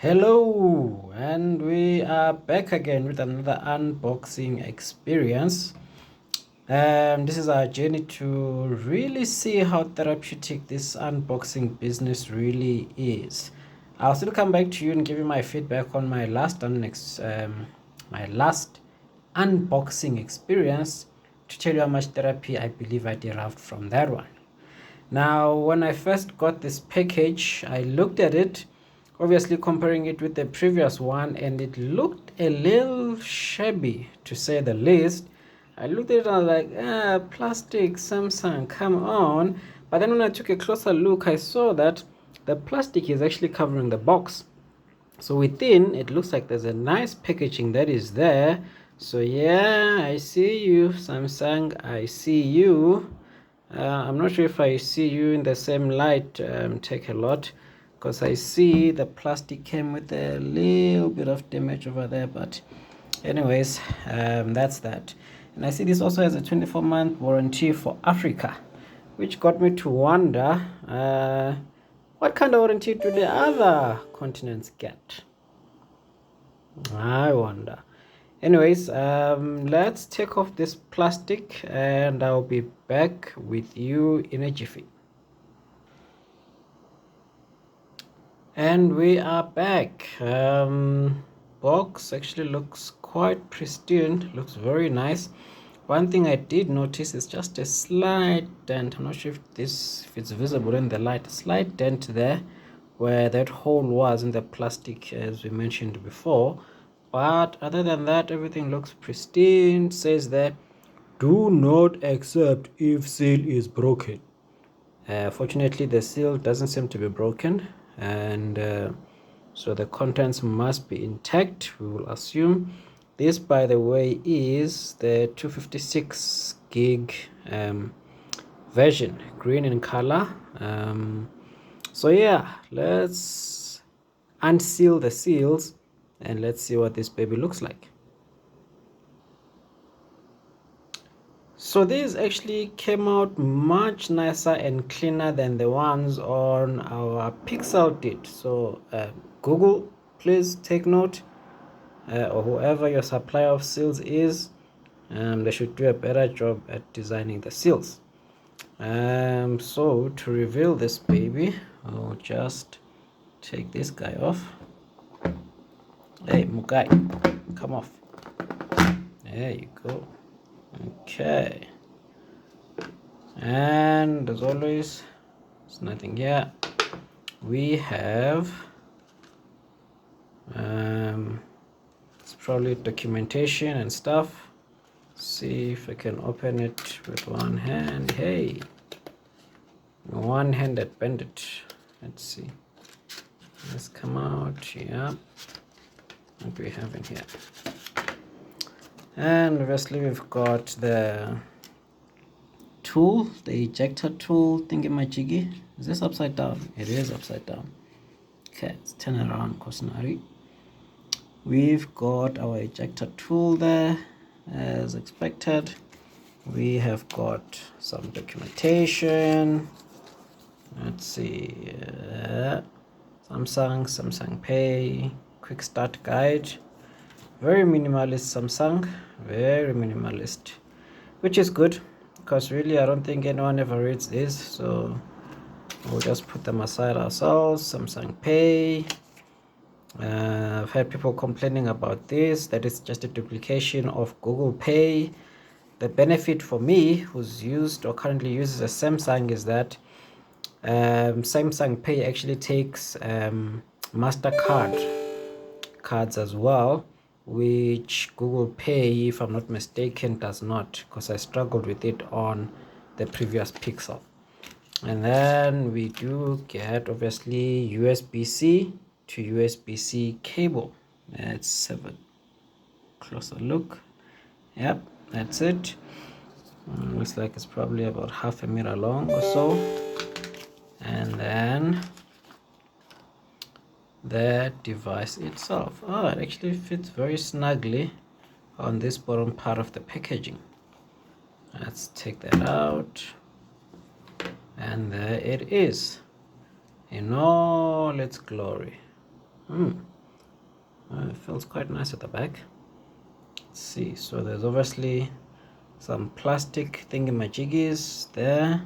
Hello, and we are back again with another unboxing experience. This is our journey to really see how therapeutic this unboxing business really is. I'll still come back to you and give you my feedback on my last unboxing experience to tell you how much therapy I believe I derived from that one. Now, when I first got this package, I looked at it, obviously comparing it with the previous one, and it looked a little shabby to say the least. I looked at it and I was like, plastic, Samsung, come on. But then when I took a closer look, I saw that the plastic is actually covering the box. So within, it looks like there's a nice packaging that is there. So yeah, I see you, Samsung, I see you. I'm not sure if I see you in the same light, Take a lot, because I see the plastic came with a little bit of damage over there, but anyways, that's that. And I see this also has a 24-month warranty for Africa, which got me to wonder, what kind of warranty do the other continents get? I wonder. Anyways, let's take off this plastic and I'll be back with you in a jiffy. And we are back. Box actually looks quite pristine, looks very nice. One thing I did notice is just a slight dent. I'm not sure if it's visible in the light. A slight dent there where that hole was in the plastic, as we mentioned before. But other than that, everything looks pristine. Says there, do not accept if seal is broken. Fortunately, the seal doesn't seem to be broken, and so the contents must be intact, we will assume. This, by the way, is the 256 gig version, green in color. So yeah, let's unseal the seals and let's see what this baby looks like. So these actually came out much nicer and cleaner than the ones on our Pixel did. So Google, please take note, or whoever your supplier of seals is, they should do a better job at designing the seals. So to reveal this baby, I'll just take this guy off. Hey, Mugai, come off. There you go. Okay. And as always, there's nothing here. We have it's probably documentation and stuff. See if I can open it with one hand. Hey, one-handed bandit. Let's see. Let's come out. Yeah, what do we have in here? And obviously we've got the tool, the ejector tool thingy-majiggy. Is this upside down? It is upside down. Okay, let's turn it around, Kosinari. We've got our ejector tool there, as expected. We have got some documentation. Let's see, Samsung Pay, quick start guide. Very minimalist Samsung, very minimalist, which is good because really I don't think anyone ever reads this, so we'll just put them aside ourselves. Samsung Pay. I've heard people complaining about this, that it's just a duplication of Google Pay. The benefit for me, who's used or currently uses a Samsung, is that Samsung Pay actually takes MasterCard cards as well, which Google Pay, if I'm not mistaken, does not, because I struggled with it on the previous Pixel. And then we do get obviously USB-C to USB-C cable. Let's have a closer look. Yep, that's it. Looks like it's probably about 1/2 meter long or so. And then the device itself. Oh, it actually fits very snugly on this bottom part of the packaging. Let's take that out, and there it is in all its glory. It feels quite nice at the back. Let's see, so there's obviously some plastic thingy-majiggies there.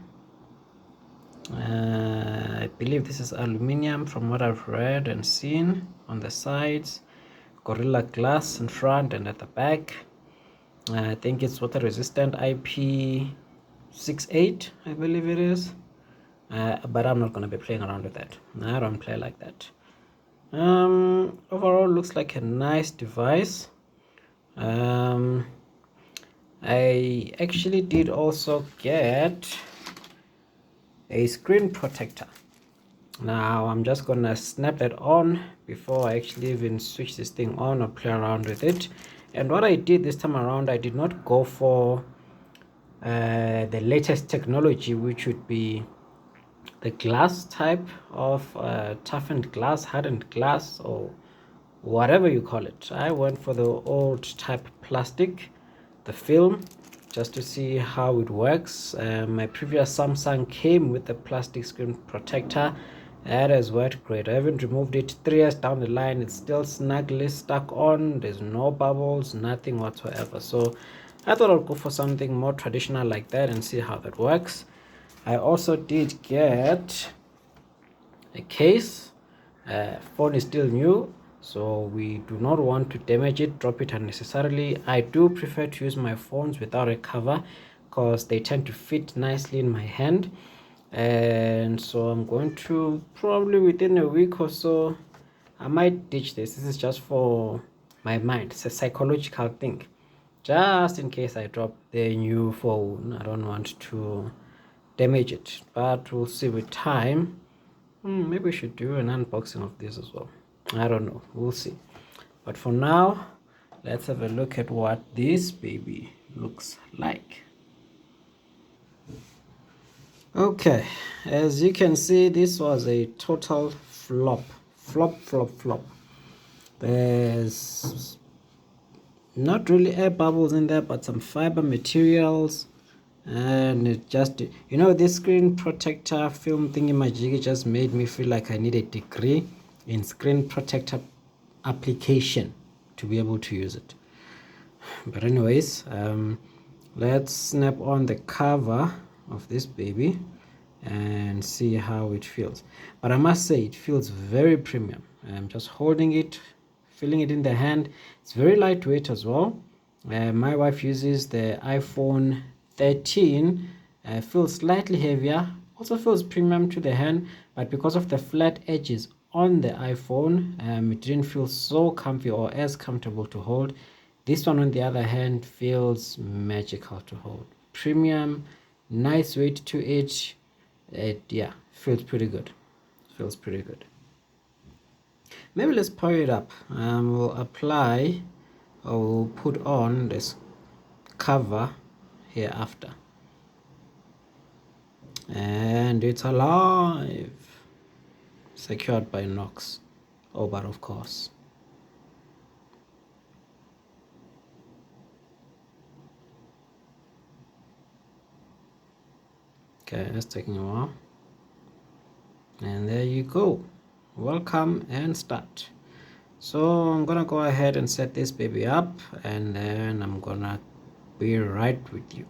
I believe this is aluminium from what I've read and seen on the sides. Gorilla Glass in front and at the back. I think it's water resistant IP68, I believe it is. But I'm not going to be playing around with that. I don't play like that. Overall looks like a nice device. I actually did also get a screen protector. Now I'm just gonna snap that on before I actually even switch this thing on or play around with it. And what I did this time around, I did not go for the latest technology, which would be the glass type of toughened glass, hardened glass, or whatever you call it. I went for the old type plastic, the film, just to see how it works. My previous Samsung came with the plastic screen protector. That has worked great. I haven't removed it. 3 years down the line, it's still snugly stuck on. There's no bubbles, nothing whatsoever. So I thought I'd go for something more traditional like that and see how that works. I also did get a case. Phone is still new, so we do not want to damage it, drop it unnecessarily. I do prefer to use my phones without a cover because they tend to fit nicely in my hand. And so I'm going to probably within a week or so, I might ditch this. This is just for my mind. It's a psychological thing. Just in case I drop the new phone, I don't want to damage it, but we'll see with time. Maybe we should do an unboxing of this as well. I don't know, we'll see. But for now, let's have a look at what this baby looks like. Okay, as you can see, this was a total flop. There's not really air bubbles in there, but some fiber materials. And it just, this screen protector film thingy majig just made me feel like I need a degree in screen protector application to be able to use it. But anyways, let's snap on the cover of this baby and see how it feels. But I must say, it feels very premium. I'm just holding it, feeling it in the hand. It's very lightweight as well. My wife uses the iPhone 13. Feels slightly heavier, also feels premium to the hand, but because of the flat edges on the iPhone, it didn't feel so comfy or as comfortable to hold. This one, on the other hand, feels magical to hold. Premium, nice weight to it. Yeah, feels pretty good. Feels pretty good. Maybe let's power it up. We'll apply, or we'll put on this cover hereafter. And it's alive, secured by Knox. Oh, but of course. Okay, that's taking a while. And there you go. Welcome and start. So I'm gonna go ahead and set this baby up, and then I'm gonna be right with you.